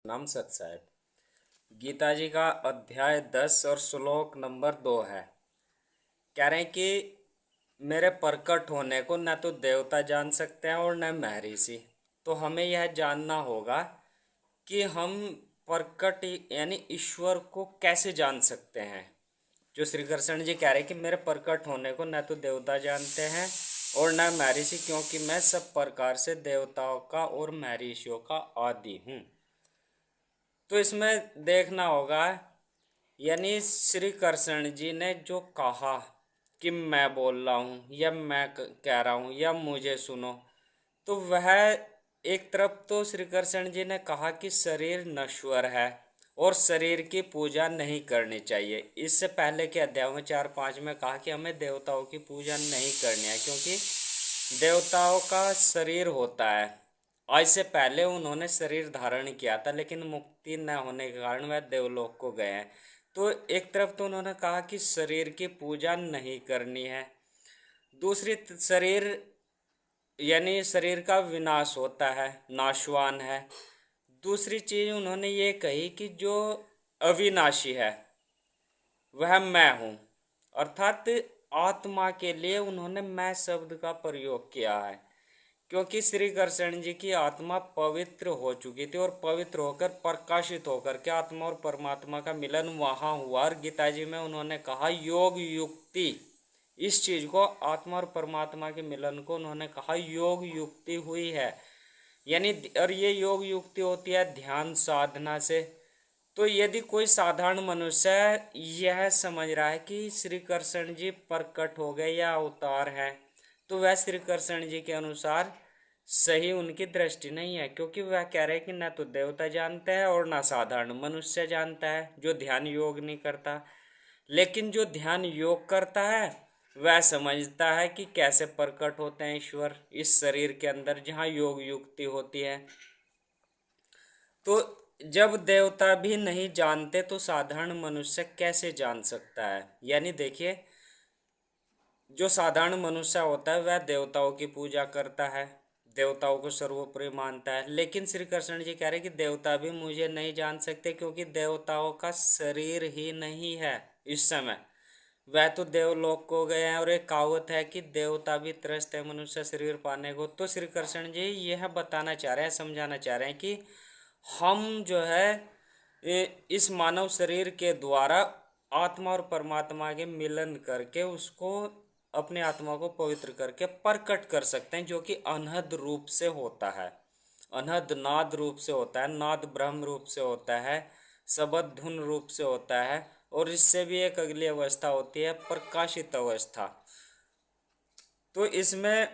नाम सत्साहेब। गीता जी का अध्याय 10 और श्लोक नंबर 2 है। कह रहे हैं कि मेरे प्रकट होने को न तो देवता जान सकते हैं और न महर्षि। तो हमें यह जानना होगा कि हम प्रकट यानी ईश्वर को कैसे जान सकते हैं। जो श्री कृष्ण जी कह रहे हैं कि मेरे प्रकट होने को न तो देवता जानते हैं और न महर्षि, क्योंकि मैं सब प्रकार से देवताओं का और महर्षियों का आदि हूँ। तो इसमें देखना होगा, यानी श्री कृष्ण जी ने जो कहा कि मैं बोल रहा हूँ या मैं कह रहा हूँ या मुझे सुनो, तो वह एक तरफ तो श्री कृष्ण जी ने कहा कि शरीर नश्वर है और शरीर की पूजा नहीं करनी चाहिए। इससे पहले के अध्याय में 4-5 में कहा कि हमें देवताओं की पूजा नहीं करनी है, क्योंकि देवताओं का शरीर होता है। आज से पहले उन्होंने शरीर धारण किया था, लेकिन मुक्ति न होने के कारण वह देवलोक को गए हैं। तो एक तरफ तो उन्होंने कहा कि शरीर की पूजा नहीं करनी है, दूसरी शरीर यानी शरीर का विनाश होता है, नाशवान है। दूसरी चीज उन्होंने ये कही कि जो अविनाशी है वह मैं हूँ, अर्थात आत्मा के लिए उन्होंने मैं शब्द का प्रयोग किया है, क्योंकि श्री कृष्ण जी की आत्मा पवित्र हो चुकी थी और पवित्र होकर प्रकाशित होकर के आत्मा और परमात्मा का मिलन वहाँ हुआ। और गीता जी में उन्होंने कहा योग युक्ति, इस चीज को आत्मा और परमात्मा के मिलन को उन्होंने कहा योग युक्ति हुई है। यानी और ये योग युक्ति होती है ध्यान साधना से। तो यदि कोई साधारण मनुष्य यह समझ रहा है कि श्री कृष्ण जी प्रकट हो गए या अवतार है, तो वह श्री कृष्ण जी के अनुसार सही उनकी दृष्टि नहीं है, क्योंकि वह कह रहे हैं कि न तो देवता जानते हैं और न साधारण मनुष्य जानता है जो ध्यान योग नहीं करता। लेकिन जो ध्यान योग करता है वह समझता है कि कैसे प्रकट होते हैं ईश्वर इस शरीर के अंदर जहाँ योग युक्ति होती है। तो जब देवता भी नहीं जानते तो साधारण मनुष्य कैसे जान सकता है। यानी देखिए, जो साधारण मनुष्य होता है वह देवताओं की पूजा करता है, देवताओं को सर्वोपरि मानता है। लेकिन श्री कृष्ण जी कह रहे हैं कि देवता भी मुझे नहीं जान सकते, क्योंकि देवताओं का शरीर ही नहीं है इस समय, वह तो देवलोक को गए हैं। और एक कहावत है कि देवता भी त्रस्त है मनुष्य शरीर पाने को। तो श्री कृष्ण जी यह बताना चाह रहे हैं, समझाना चाह रहे हैं कि हम जो है इस मानव शरीर के द्वारा आत्मा और परमात्मा के मिलन करके उसको अपने आत्मा को पवित्र करके प्रकट कर सकते हैं, जो कि अनहद रूप से होता है, अनहद नाद रूप से होता है, नाद ब्रह्म रूप से होता है, शब्द धुन रूप से होता है। और इससे भी एक अगली अवस्था होती है प्रकाशित अवस्था। तो इसमें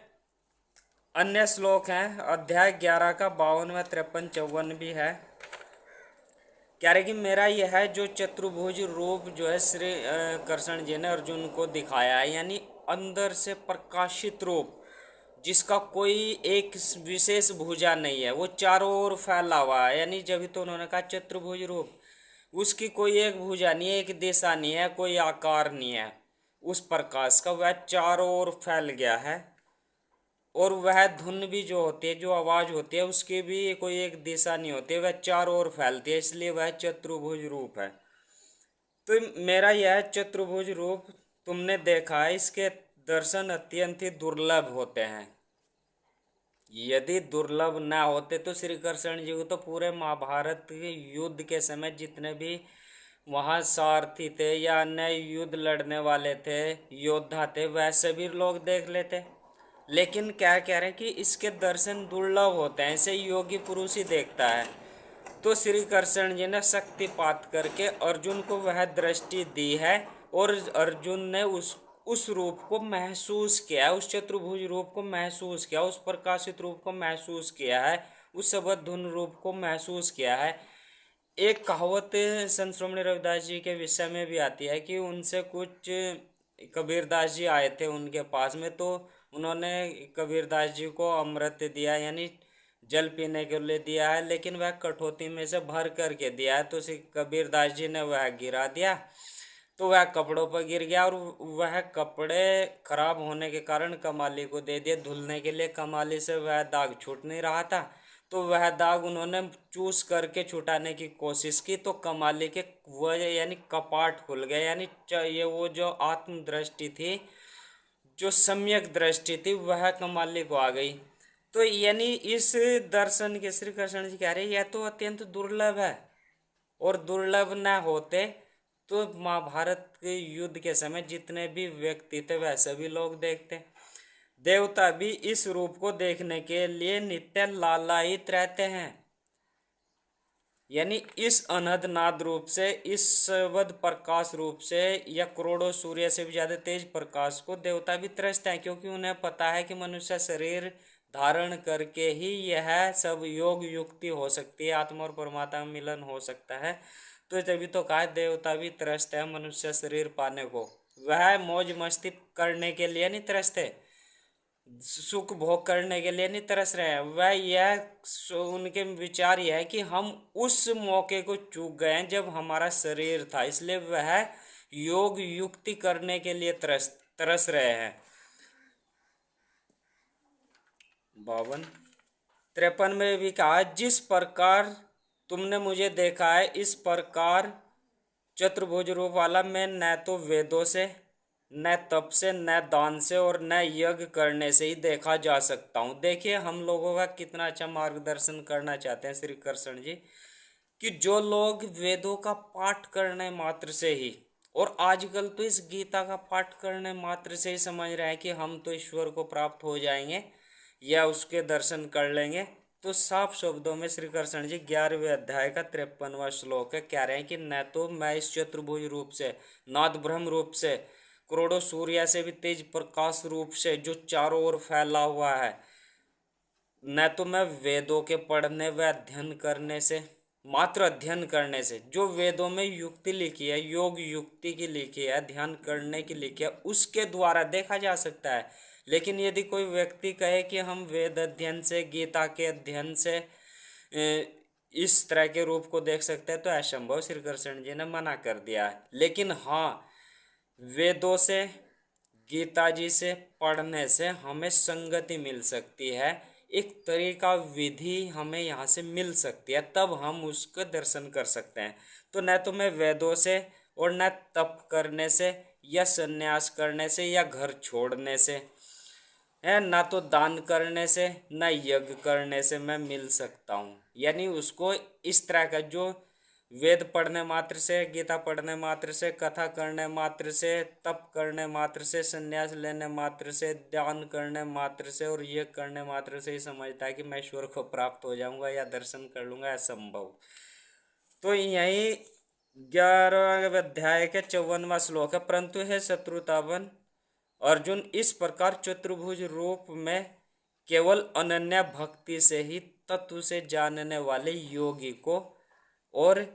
अन्य श्लोक हैं, अध्याय 11 का 52, 53, 54 भी है। कह रहे कि मेरा यह है जो चतुर्भुज रूप जो है श्री कृष्ण जी ने अर्जुन को दिखाया है, यानी अंदर से प्रकाशित रूप जिसका कोई एक विशेष भुजा नहीं है, वो चारों ओर फैला हुआ है। यानी जब तो उन्होंने कहा चतुर्भुज रूप, उसकी कोई एक भुजा नहीं है, एक दिशा नहीं है, कोई आकार नहीं है उस प्रकाश का, वह चारों ओर फैल गया है। और वह धुन भी जो होती है, जो आवाज होती है, उसकी भी कोई एक दिशा नहीं होती है, वह चारों ओर फैलती है, इसलिए वह चतुर्भुज रूप है। तो मेरा यह चतुर्भुज रूप तुमने देखा है, इसके दर्शन अत्यंत ही दुर्लभ होते हैं। यदि दुर्लभ ना होते तो श्री कृष्ण जी को तो पूरे महाभारत के युद्ध के समय जितने भी वहाँ सारथी थे या अन्य युद्ध लड़ने वाले थे, योद्धा थे, वह सभी लोग देख लेते। लेकिन क्या कह रहे हैं कि इसके दर्शन दुर्लभ होते हैं, इसे योगी पुरुष ही देखता है। तो श्री कृष्ण जी ने शक्तिपात करके अर्जुन को वह दृष्टि दी है, और अर्जुन ने उस रूप को महसूस किया है, उस चतुर्भुज रूप को महसूस किया, उस प्रकाशित रूप को महसूस किया है, उस शब्द धुन रूप को महसूस किया है। एक कहावत संत श्रोमणी रविदास जी के विषय में भी आती है कि उनसे कुछ कबीरदास जी आए थे उनके पास में, तो उन्होंने कबीरदास जी को अमृत दिया, यानी जल पीने के लिए दिया है, लेकिन वह कठौती में से भर करके दिया है। तो कबीरदास जी ने वह गिरा दिया, तो वह कपड़ों पर गिर गया, और वह कपड़े खराब होने के कारण कमाली को दे दिए धुलने के लिए। कमाली से वह दाग छूट नहीं रहा था, तो वह दाग उन्होंने चूस करके छुटाने की कोशिश की, तो कमाली के वह यानी कपाट खुल गए, यानी ये वो जो आत्मदृष्टि थी, जो सम्यक दृष्टि थी, वह कमाली को आ गई। तो यानी इस दर्शन के श्री कृष्ण जी कह रहे यह तो अत्यंत दुर्लभ है, और दुर्लभ न होते तो महाभारत के युद्ध के समय जितने भी व्यक्ति थे वह सभी लोग देखते। देवता भी इस रूप को देखने के लिए नित्य लालायित रहते हैं, यानी इस अनहद नाद रूप से, इस सर्वद प्रकाश रूप से, या करोड़ों सूर्य से भी ज्यादा तेज प्रकाश को देवता भी तरसते हैं, क्योंकि उन्हें पता है कि मनुष्य शरीर धारण करके ही यह सब योग युक्ति हो सकती है, आत्मा और परमात्मा में मिलन हो सकता है। तो तभी तो कहा देवता भी तरसते हैं मनुष्य शरीर पाने को, वह मौज मस्ती करने के लिए नहीं तरसते, सुख भोग करने के लिए नहीं तरस रहे हैं। वह यह उनके विचार यह है कि हम उस मौके को चूक गए हैं जब हमारा शरीर था, इसलिए वह योग युक्ति करने के लिए तरस रहे हैं। 52 53 में भी कहा, जिस प्रकार तुमने मुझे देखा है इस प्रकार चतुर्भुज रूप वाला मैं न तो वेदों से, न तप से, न दान से, और न यज्ञ करने से ही देखा जा सकता हूँ। देखिए हम लोगों का कितना अच्छा मार्गदर्शन करना चाहते हैं श्री कृष्ण जी, कि जो लोग वेदों का पाठ करने मात्र से ही, और आजकल तो इस गीता का पाठ करने मात्र से ही समझ रहे हैं कि हम तो ईश्वर को प्राप्त हो जाएंगे या उसके दर्शन कर लेंगे। तो साफ शब्दों में श्री कृष्ण जी 11वें अध्याय का 53वां श्लोक है, कह रहे हैं कि न तो मैं इस चतुर्भुज रूप से, नाद ब्रह्म रूप से, करोड़ों सूर्य से भी तेज प्रकाश रूप से जो चारों ओर फैला हुआ है, न तो मैं वेदों के पढ़ने व अध्ययन करने से, मात्र अध्ययन करने से, जो वेदों में युक्ति लिखी है, योग युक्ति की लिखी है, ध्यान करने की लिखी है, उसके द्वारा देखा जा सकता है। लेकिन यदि कोई व्यक्ति कहे कि हम वेद अध्ययन से, गीता के अध्ययन से इस तरह के रूप को देख सकते हैं, तो असंभव श्री कृष्ण जी ने मना कर दिया है। लेकिन हाँ, वेदों से, गीता जी से पढ़ने से हमें संगति मिल सकती है, एक तरीका विधि हमें यहाँ से मिल सकती है, तब हम उसका दर्शन कर सकते हैं। तो न तो मैं वेदों से, और न तप करने से, या संन्यास करने से, या घर छोड़ने से है, ना तो दान करने से, ना यज्ञ करने से मैं मिल सकता हूँ। यानी उसको इस तरह का, जो वेद पढ़ने मात्र से, गीता पढ़ने मात्र से, कथा करने मात्र से, तप करने मात्र से, संन्यास लेने मात्र से, दान करने मात्र से और यज्ञ करने मात्र से ही समझता है कि मैं ईश्वर को प्राप्त हो जाऊंगा या दर्शन कर लूंगा, असंभव। तो यही 11वें अध्याय के 54वां श्लोक है, परंतु है शत्रुतावन अर्जुन, इस प्रकार चतुर्भुज रूप में केवल अनन्य भक्ति से ही तत्व से जानने वाले योगी को और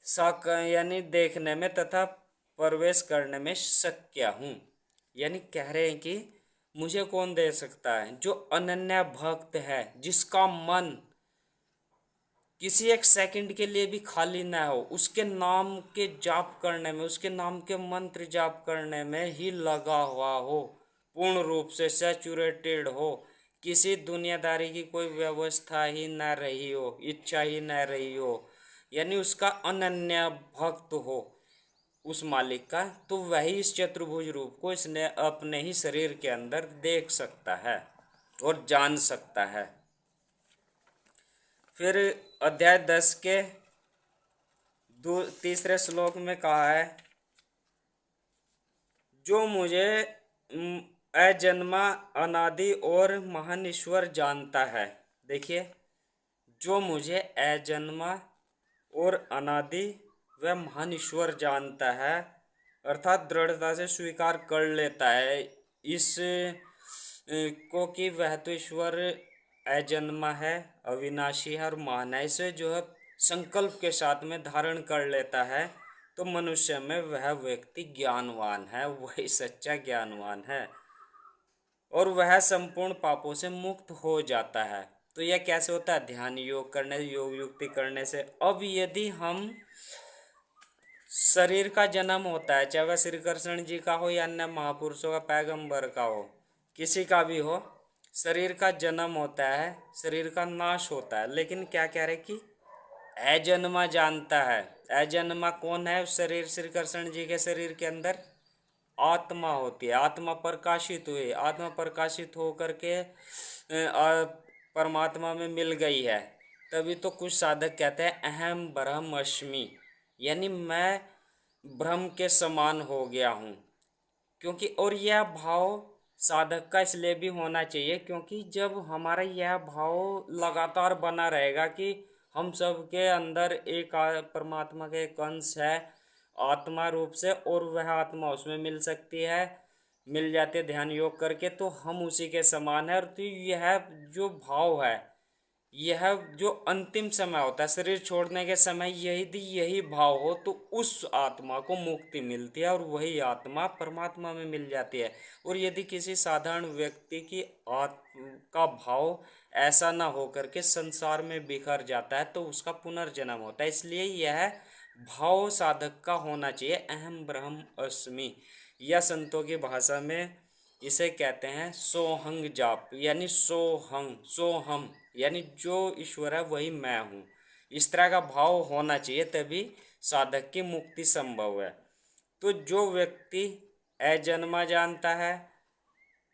साक यानी देखने में तथा प्रवेश करने में शक्य हूँ। यानी कह रहे हैं कि मुझे कौन दे सकता है, जो अनन्य भक्त है, जिसका मन किसी एक सेकंड के लिए भी खाली ना हो, उसके नाम के जाप करने में, उसके नाम के मंत्र जाप करने में ही लगा हुआ हो, पूर्ण रूप से सैचुरेटेड हो, किसी दुनियादारी की कोई व्यवस्था ही ना रही हो, इच्छा ही ना रही हो, यानी उसका अनन्य भक्त हो उस मालिक का, तो वही इस चतुर्भुज रूप को इसने अपने ही शरीर के अंदर देख सकता है और जान सकता है। फिर अध्याय 10 के तीसरे श्लोक में कहा है, जो मुझे अजन्मा, अनादि और महान ईश्वर जानता है। देखिए, जो मुझे अजन्मा और अनादि व महान ईश्वर जानता है, अर्थात दृढ़ता से स्वीकार कर लेता है इस को कि वह तो ईश्वर अजन्मा है, अविनाशी है और महान है, इसे जो है संकल्प के साथ में धारण कर लेता है, तो मनुष्य में वह व्यक्ति ज्ञानवान है, वही सच्चा ज्ञानवान है, और वह संपूर्ण पापों से मुक्त हो जाता है। तो यह कैसे होता है? ध्यान योग करने, योग युक्ति करने से। अब यदि हम शरीर का जन्म होता है, चाहे वह श्री कृष्ण जी का हो या अन्य महापुरुषों का, पैगंबर का हो, किसी का भी हो, शरीर का जन्म होता है, शरीर का नाश होता है, लेकिन क्या कह रहे कि अजन्मा जानता है। अजन्मा कौन है? उस शरीर श्री कृष्ण जी के शरीर के अंदर आत्मा होती है। आत्मा प्रकाशित हुई, आत्मा प्रकाशित होकर के परमात्मा में मिल गई है। तभी तो कुछ साधक कहते हैं अहम ब्रह्म अस्मि, यानी मैं ब्रह्म के समान हो गया हूँ। क्योंकि और यह भाव साधक का इसलिए भी होना चाहिए क्योंकि जब हमारा यह भाव लगातार बना रहेगा कि हम सब के अंदर एक परमात्मा का एक अंश है आत्मा रूप से, और वह आत्मा उसमें मिल सकती है, मिल जाती है ध्यान योग करके, तो हम उसी के समान है। और तो यह जो भाव है, यह जो अंतिम समय होता है शरीर छोड़ने के समय, यही भाव हो तो उस आत्मा को मुक्ति मिलती है और वही आत्मा परमात्मा में मिल जाती है। और यदि किसी साधारण व्यक्ति की आत्मा का भाव ऐसा ना हो करके संसार में बिखर जाता है तो उसका पुनर्जन्म होता है। इसलिए यह भाव साधक का होना चाहिए अहम ब्रह्म अस्मि, या संतों की भाषा में इसे कहते हैं सोहंग जाप, यानी सोहंग सोहम, यानी जो ईश्वर है वही मैं हूँ। इस तरह का भाव होना चाहिए, तभी साधक की मुक्ति संभव है। तो जो व्यक्ति अजन्मा जानता है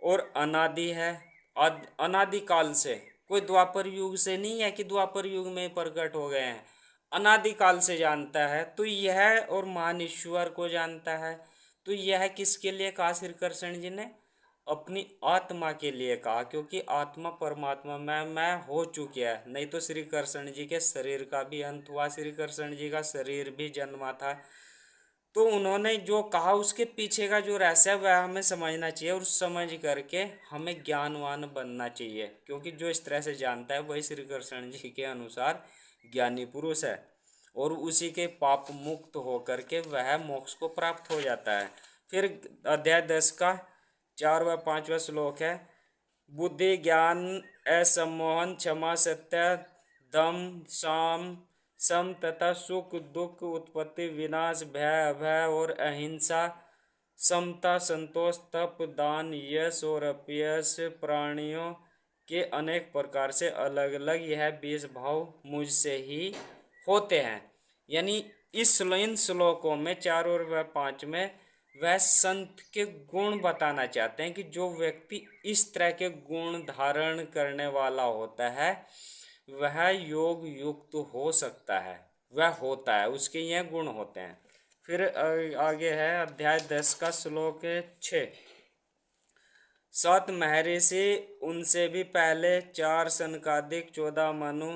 और अनादि है, अनादि काल से, कोई द्वापर युग से नहीं है कि द्वापर युग में प्रकट हो गए हैं, अनादि काल से जानता है, तो यह और महान ईश्वर को जानता है। तो यह किसके लिए कहा श्री कृष्ण जी ने? अपनी आत्मा के लिए कहा, क्योंकि आत्मा परमात्मा में मैं हो चुकी है। नहीं तो श्री कृष्ण जी के शरीर का भी अंत हुआ, श्री कृष्ण जी का शरीर भी जन्मा था। तो उन्होंने जो कहा उसके पीछे का जो रहस्य है वह हमें समझना चाहिए, और समझ करके हमें ज्ञानवान बनना चाहिए, क्योंकि जो इस तरह से जानता है वही श्री कृष्ण जी के अनुसार ज्ञानी पुरुष है, और उसी के पाप मुक्त होकर के वह मोक्ष को प्राप्त हो जाता है। फिर अध्याय 10 का 4 व 5वां श्लोक है, बुद्धि ज्ञान असम्मोहन क्षमा सत्य दम साम सम तथा सुख दुख उत्पत्ति विनाश भय अभय और अहिंसा, समता संतोष तप दान यश और अपयश, प्राणियों के अनेक प्रकार से अलग अलग यह 20 भाव मुझसे ही होते हैं। यानी इन श्लोकों में 4 और वह 5 में वह संत के गुण बताना चाहते हैं कि जो व्यक्ति इस तरह के गुण धारण करने वाला होता है वह योग युक्त हो सकता है, वह होता है, उसके यह गुण होते हैं। फिर आगे है अध्याय 10 का श्लोक 6, 7 महर्षि उनसे भी पहले 4 सनकादिक 14 मनु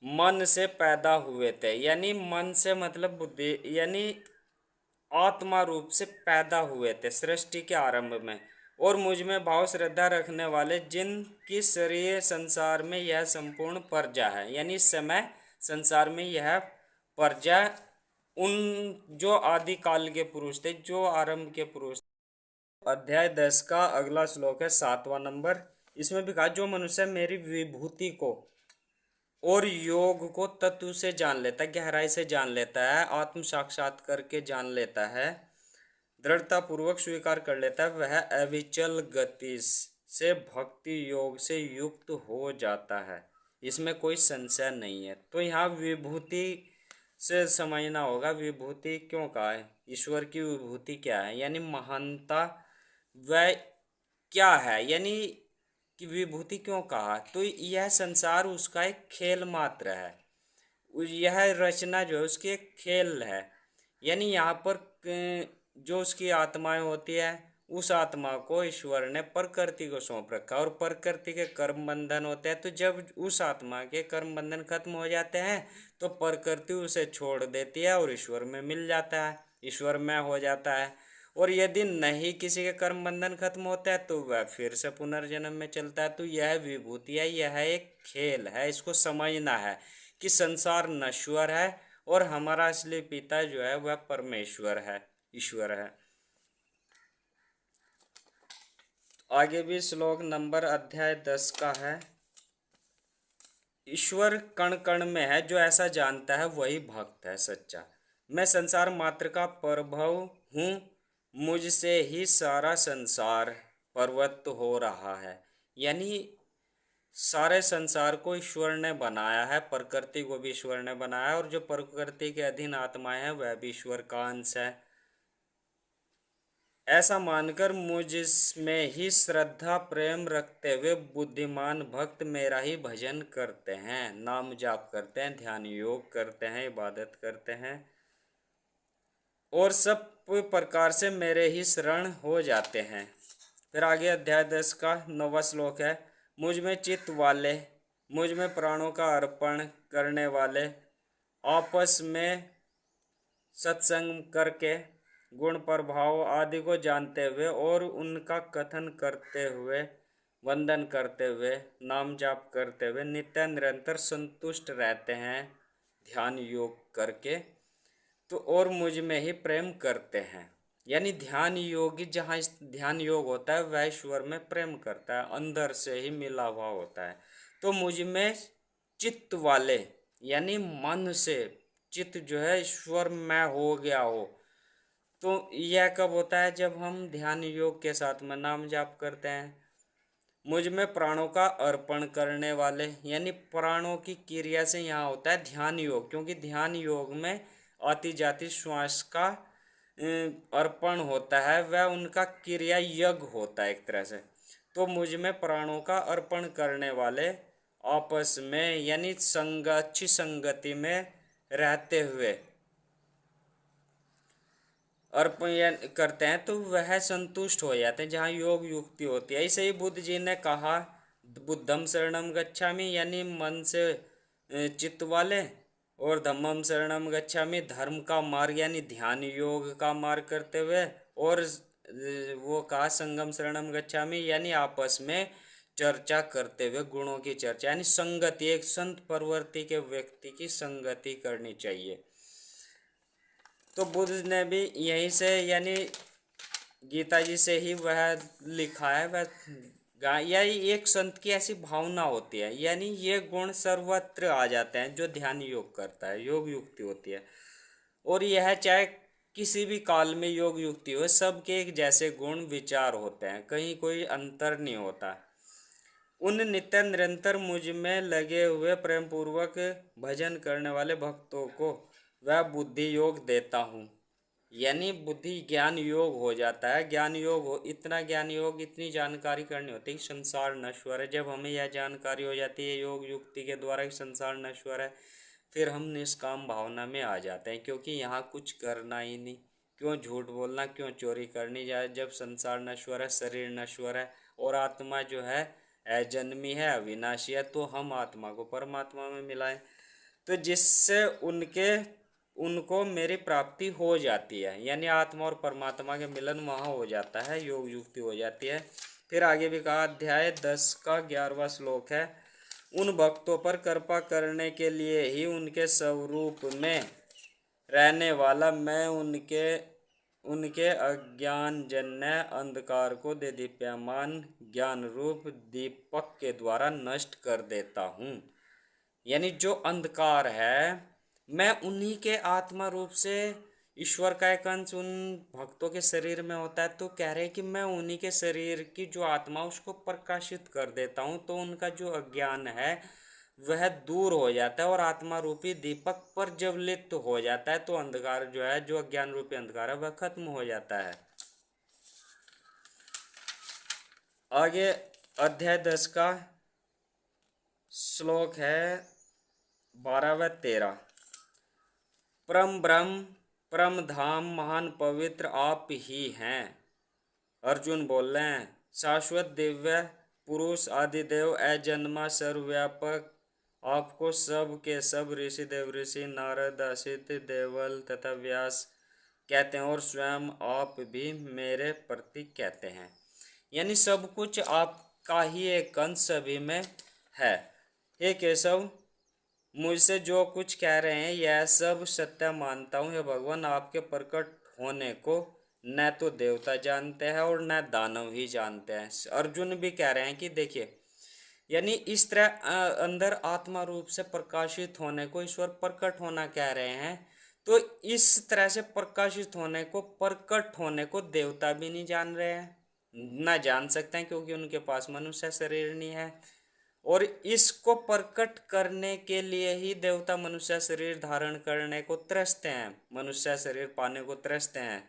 मन से पैदा हुए थे। यानी मन से मतलब बुद्धि, यानी आत्मा रूप से पैदा हुए थे सृष्टि के आरंभ में, और मुझ में भाव श्रद्धा रखने वाले जिनकी शरीर संसार में यह संपूर्ण प्रजा है। यानी इस समय संसार में यह प्रजा उन जो आदि काल के पुरुष थे, जो आरंभ के पुरुष। अध्याय 10 का अगला श्लोक है 7वां नंबर। इसमें भी कहा, जो मनुष्य मेरी विभूति को और योग को तत्व से जान लेता है, गहराई से जान लेता है, आत्म साक्षात करके जान लेता है, दृढ़ता पूर्वक स्वीकार कर लेता है, वह अविचल गति से भक्ति योग से युक्त हो जाता है। इसमें कोई संशय नहीं है। तो यहाँ विभूति से समझना होगा, विभूति क्यों कहा है, ईश्वर की विभूति क्या है, यानी महानता वह क्या है, यानी कि विभूति क्यों कहा, तो यह संसार उसका एक खेल मात्र है, यह रचना जो है उसकी एक खेल है। यानी यहाँ पर जो उसकी आत्माएं होती है उस आत्मा को ईश्वर ने प्रकृति को सौंप रखा, और प्रकृति के कर्म बंधन होते हैं। तो जब उस आत्मा के कर्म बंधन खत्म हो जाते हैं तो प्रकृति उसे छोड़ देती है और ईश्वर में मिल जाता है, ईश्वर में हो जाता है। और यदि नहीं किसी के कर्म बंधन खत्म होता है तो वह फिर से पुनर्जन्म में चलता है। तो यह विभूति है, यह एक खेल है, इसको समझना है कि संसार नश्वर है और हमारा असली पिता जो है वह परमेश्वर है, ईश्वर है। आगे भी श्लोक नंबर अध्याय 10 का है, ईश्वर कण कण में है, जो ऐसा जानता है वही भक्त है सच्चा। मैं संसार मात्र का प्रभव हूँ, मुझसे ही सारा संसार प्रवृत्त हो रहा है। यानी सारे संसार को ईश्वर ने बनाया है, प्रकृति को भी ईश्वर ने बनाया है, और जो प्रकृति के अधीन आत्माएं हैं वह भी ईश्वर का अंश है। ऐसा मानकर मुझमें ही श्रद्धा प्रेम रखते हुए बुद्धिमान भक्त मेरा ही भजन करते हैं, नाम जाप करते हैं, ध्यान योग करते हैं, इबादत करते हैं और सब प्रकार से मेरे ही शरण हो जाते हैं। फिर आगे अध्याय 10 का 9वां श्लोक है। मुझ में चित्त वाले, मुझ में प्राणों का अर्पण करने वाले, आपस में सत्संग करके गुण प्रभाव आदि को जानते हुए और उनका कथन करते हुए, वंदन करते हुए, नाम जाप करते हुए नित्य निरंतर संतुष्ट रहते हैं ध्यान योग करके, तो और मुझ में ही प्रेम करते हैं। यानी ध्यान योगी जहाँ ध्यान योग होता है वह ईश्वर में प्रेम करता है, अंदर से ही मिला हुआ होता है। तो मुझ में चित्त वाले यानी मन से, चित्त जो है ईश्वर में हो गया हो, तो यह कब होता है? जब हम ध्यान योग के साथ में नाम जाप करते हैं। मुझ में प्राणों का अर्पण करने वाले, यानी प्राणों की क्रिया से यहाँ होता है ध्यान योग, क्योंकि ध्यान योग में आती जाती श्वास का अर्पण होता है, वह उनका क्रिया यज्ञ होता है एक तरह से। तो मुझ में प्राणों का अर्पण करने वाले आपस में यानी अच्छी संगति में रहते हुए अर्पण करते हैं तो वह संतुष्ट हो जाते हैं जहाँ योग युक्ति होती है। ऐसे ही बुद्ध जी ने कहा बुद्धम शरणम गच्छामि, यानी मन से चित्त वाले, और धम्मम शरणम गच्छामि धर्म का मार्ग यानी ध्यान योग का मार्ग करते हुए, और वो कहा संगम शरणम गच्छामि यानी आपस में चर्चा करते हुए गुणों की चर्चा, यानी संगति, एक संत प्रवृत्ति के व्यक्ति की संगति करनी चाहिए। तो बुद्ध ने भी यहीं से यानी गीता जी से ही वह लिखा है, वह यही एक संत की ऐसी भावना होती है, यानी ये गुण सर्वत्र आ जाते हैं जो ध्यान योग करता है, योग युक्ति होती है। और यह चाहे किसी भी काल में योग युक्ति हो, सबके एक जैसे गुण विचार होते हैं, कहीं कोई अंतर नहीं होता। उन नित्य निरंतर मुझ में लगे हुए प्रेम पूर्वक भजन करने वाले भक्तों को वह बुद्धि योग देता हूँ, यानी बुद्धि ज्ञान योग हो जाता है। ज्ञान योग हो, इतना ज्ञान योग, इतनी जानकारी करनी होती है कि संसार नश्वर है। जब हमें यह जानकारी हो जाती है योग युक्ति के द्वारा कि संसार नश्वर है, फिर हम निष्काम भावना में आ जाते हैं, क्योंकि यहाँ कुछ करना ही नहीं, क्यों झूठ बोलना, क्यों चोरी करनी जाए, जब संसार नश्वर है, शरीर नश्वर है और आत्मा जो है अजन्मी है, अविनाशी है, तो हम आत्मा को परमात्मा में मिलाएं, तो जिससे उनको मेरी प्राप्ति हो जाती है, यानी आत्मा और परमात्मा के मिलन वहाँ हो जाता है, योग युक्ति हो जाती है। फिर आगे भी कहा अध्याय 10 का 11वां श्लोक है। उन भक्तों पर कृपा करने के लिए ही उनके स्वरूप में रहने वाला मैं उनके अज्ञान जन्य अंधकार को दे दीप्यमान ज्ञान रूप दीपक के द्वारा नष्ट कर देता हूँ। यानी जो अंधकार है, मैं उन्हीं के आत्मा रूप से, ईश्वर का एक अंश उन भक्तों के शरीर में होता है, तो कह रहे हैं कि मैं उन्हीं के शरीर की जो आत्मा उसको प्रकाशित कर देता हूँ, तो उनका जो अज्ञान है वह दूर हो जाता है और आत्मा रूपी दीपक पर जब लिप्त हो जाता है तो अंधकार जो है, जो अज्ञान रूपी अंधकार है, वह खत्म हो जाता है। आगे अध्याय 10 का श्लोक है 12 व 13। परम ब्रह्म परम धाम महान पवित्र आप ही हैं। अर्जुन बोल रहे हैं, शाश्वत दिव्य पुरुष आदिदेव अजन्मा सर्वव्यापक, आपको सब के सब ऋषि देवऋषि नारद असित देवल तथा व्यास कहते हैं और स्वयं आप भी मेरे प्रति कहते हैं। यानी सब कुछ आपका ही एक अंश सभी में है। हे केशव, मुझसे जो कुछ कह रहे हैं यह सब सत्य मानता हूँ। हे भगवान, आपके प्रकट होने को न तो देवता जानते हैं और न दानव ही जानते हैं। अर्जुन भी कह रहे हैं कि देखिए, यानी इस तरह अंदर आत्मा रूप से प्रकाशित होने को ईश्वर प्रकट होना कह रहे हैं, तो इस तरह से प्रकाशित होने को, प्रकट होने को देवता भी नहीं जान रहे हैं, न जान सकते हैं, क्योंकि उनके पास मनुष्य शरीर नहीं है। और इसको प्रकट करने के लिए ही देवता मनुष्य शरीर धारण करने को त्रसते हैं, मनुष्य शरीर पाने को त्रसते हैं।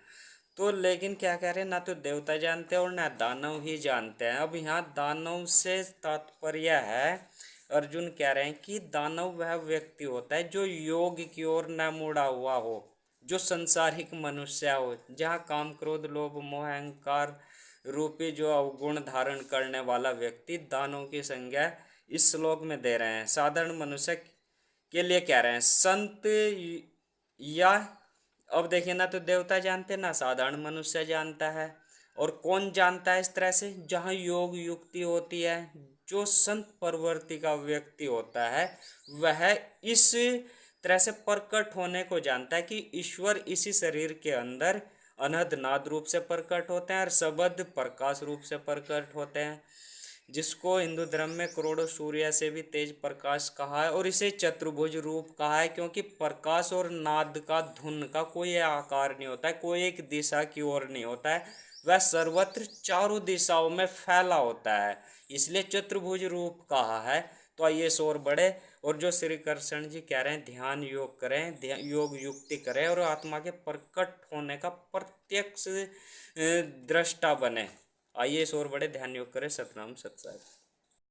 तो लेकिन क्या कह रहे हैं, ना तो देवता जानते हैं और ना दानव ही जानते हैं। अब यहाँ दानव से तात्पर्य है, अर्जुन कह रहे हैं कि दानव वह व्यक्ति होता है जो योग की ओर न मुड़ा हुआ हो, जो संसारिक मनुष्य हो, जहाँ काम क्रोध लोभ मोह अहंकार रूपी जो अवगुण धारण करने वाला व्यक्ति दानव की संज्ञा इस श्लोक में दे रहे हैं। साधारण मनुष्य के लिए कह रहे हैं संत या, अब देखिए ना तो देवता जानते ना साधारण मनुष्य जानता है। और कौन जानता है इस तरह से, जहाँ योग युक्ति होती है, जो संत प्रवृत्ति का व्यक्ति होता है वह इस तरह से प्रकट होने को जानता है कि ईश्वर इसी शरीर के अंदर अनहद नाद रूप से प्रकट होते हैं और सबद प्रकाश रूप से प्रकट होते हैं, जिसको हिंदू धर्म में करोड़ों सूर्य से भी तेज प्रकाश कहा है। और इसे चतुर्भुज रूप कहा है, क्योंकि प्रकाश और नाद का धुन का कोई आकार नहीं होता है, कोई एक दिशा की ओर नहीं होता है, वह सर्वत्र चारों दिशाओं में फैला होता है, इसलिए चतुर्भुज रूप कहा है। तो आइए इस ओर बढ़े, और जो श्री कृष्ण जी कह रहे हैं ध्यान योग करें, योग युक्ति करें और आत्मा के प्रकट होने का प्रत्यक्ष दृष्टा बने। आइए इस ओर बढ़े, ध्यान योग करें। सतनाम सत साहिब।